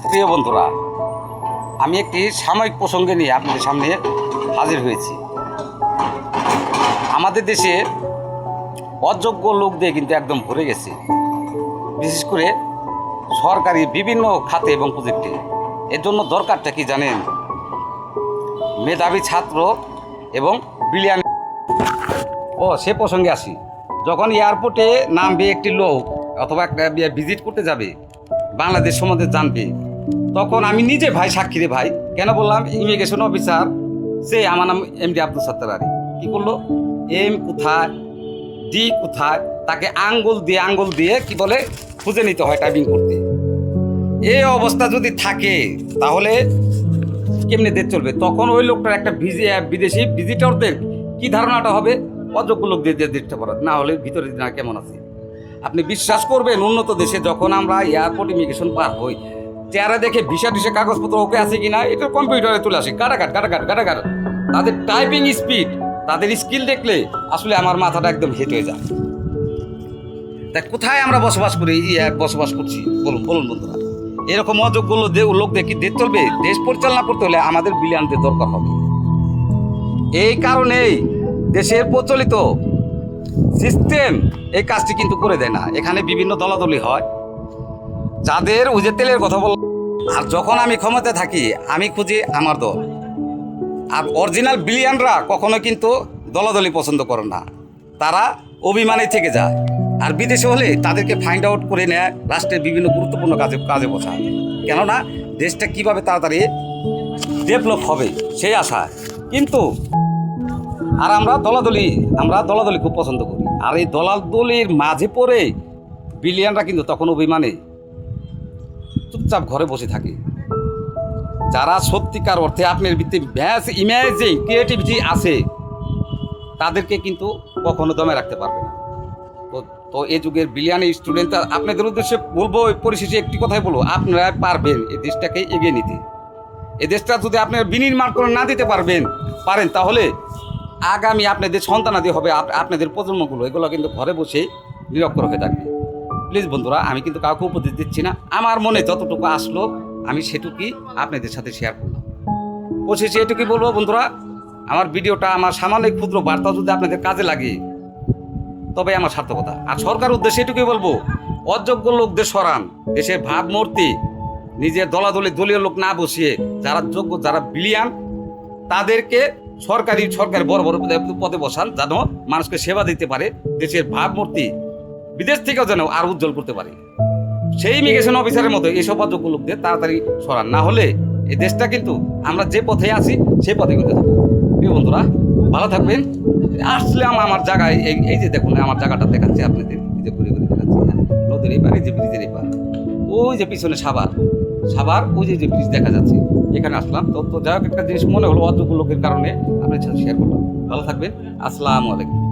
প্রিয় বন্ধুরা, আমি একটি সাময়িক প্রসঙ্গে নিয়ে আপনাদের সামনে হাজির হয়েছি। আমাদের দেশে অযোগ্য লোক দিয়ে কিন্তু একদম ভরে গেছে, বিশেষ করে সরকারি বিভিন্ন খাতে এবং প্রজেক্টে। এর জন্য দরকারটা কি জানেন? মেধাবী ছাত্র এবং বিলিয়ন। সে প্রসঙ্গে আসি। যখন এয়ারপোর্টে নামবে একটি লোক অথবা একটা ভিজিট করতে যাবে, বাংলাদেশ সম্বন্ধে জানবে, তখন আমি নিজে ভাই সাক্ষী রে ভাই, কেন বললাম, ইমিগ্রেশন অফিসার সে আমার নাম এমডি আব্দুল সত্তার আলী কী করলো, এম কোথায় ডি কোথায়, তাকে আঙ্গুল দিয়ে কি বলে খুঁজে নিতে হয় টাইপিং করতে। এই অবস্থা যদি থাকে তাহলে কেমনে দেশ চলবে? তখন ওই লোকটার একটা বিদেশি ভিজিটরদের কি ধারণাটা হবে? অযোগ্য লোক দিয়ে দেশটা করা, না হলে ভিতরে না কেমন আছে। আপনি বিশ্বাস করবেন, উন্নত দেশে যখন আমরা এয়ারপোর্ট ইমিগ্রেশন পার হই, চেহারা দেখে ভিসা কাগজপত্র ওকে আছে কিনা এটা কম্পিউটারে তুলে আসি, কাটাকাট। তাদের টাইপিং স্পিড, তাদের স্কিল দেখলে আসলে আমার মাথাটা একদম হেট হয়ে যায়। তা কোথায় আমরা বসবাস করছি বলুন বন্ধুরা? এরকম অযোগ্য লোক দেখি দেশ চলবে? দেশ পরিচালনা করতে হলে আমাদের বিলিয়নদের দরকার হবে। এই কারণেই দেশের প্রচলিত সিস্টেম এই কাজটি কিন্তু করে দেয় না। এখানে বিভিন্ন দলাদলি হয়, যাদের ওই যে তেলের কথা বল। আর যখন আমি ক্ষমতায় থাকি, আমি খুঁজি আমার দল। আর অরিজিনাল বিলিয়নরা কখনো কিন্তু দলাদলি পছন্দ করে না, তারা অভিমানে থেকে যায়। আর বিদেশে হলে তাদেরকে ফাইন্ড আউট করে নেয়, রাষ্ট্রের বিভিন্ন গুরুত্বপূর্ণ কাজে বসায়। কেননা দেশটা কীভাবে তাড়াতাড়ি ডেভেলপ হবে সেই আশায়। কিন্তু আর আমরা দলাদলি খুব পছন্দ করি। আর এই দলাদলির মাঝে পড়ে বিলিয়নরা কিন্তু তখন অভিমানে চুপচাপ ঘরে বসে থাকে। যারা সত্যিকার অর্থে আপনার ভিত্তি ইমেজিং ক্রিয়েটিভিটি আছে, তাদেরকে কিন্তু কখনো দমে রাখতে পারবে না। তো এই যুগের বিলিয়নের স্টুডেন্ট আপনাদের উদ্দেশ্যে বলবো, পরিশেষে একটি কথাই বলবো, আপনারা পারবেন এই দেশটাকে এগিয়ে নিতে। এই দেশটা যদি আপনারা বিনির্মাণ করে না দিতে পারেন, তাহলে আগামী আপনাদের সন্তানাদি হবে, আপনাদের প্রজন্মগুলো এগুলো কিন্তু ঘরে বসে নিরক্ষর হয়ে থাকবে। প্লিজ বন্ধুরা, আমি কিন্তু কাউকে উপদেশ দিচ্ছি না, আমার মনে যতটুকু আসলো আমি সেটুকুই আপনাদের সাথে শেয়ার করলাম। পরিশেষে এটুকুই বলবো বন্ধুরা, আমার ভিডিওটা, আমার সামান্য ক্ষুদ্র বার্তা যদি আপনাদের কাজে লাগে তবে আমার সার্থকতা। আর সরকার উদ্দেশ্যে এটুকুই বলবো, অযোগ্য লোকদের সরান, দেশের ভাবমূর্তি নিজের দলীয় লোক না বসিয়ে যারা যোগ্য, যারা বিলিয়ন, তাদেরকে সরকারি বড় পদে বসান, যেন মানুষকে সেবা দিতে পারে, দেশের ভাবমূর্তি বিদেশ থেকেও যেন আর উজ্জ্বল করতে পারে। সেই ইমিগ্রেশন অফিসারের মতো এইসব অযোগ্য লোকদের তাড়াতাড়ি সরান, না হলে এই দেশটা কিন্তু আমরা যে পথে আছি সেই পথে করতে থাকবো। প্রিয় বন্ধুরা, ভালো থাকবেন। আসলাম আমার জায়গায়, এই যে দেখুন আমার জায়গাটা দেখাচ্ছি আপনাদের, এই যে ঘুরে দেখাচ্ছি, নদীর এপার, এই যে ব্রিজের এপার, ওই যে পিছনে সাভার ওই যে ব্রিজ দেখা যাচ্ছে, এখানে আসলাম। তো যাই হোক, একটা জিনিস মনে হলো অযোগ্য লোকের কারণে আপনার সাথে শেয়ার করলাম। ভালো থাকবেন। আসসালামু আলাইকুম।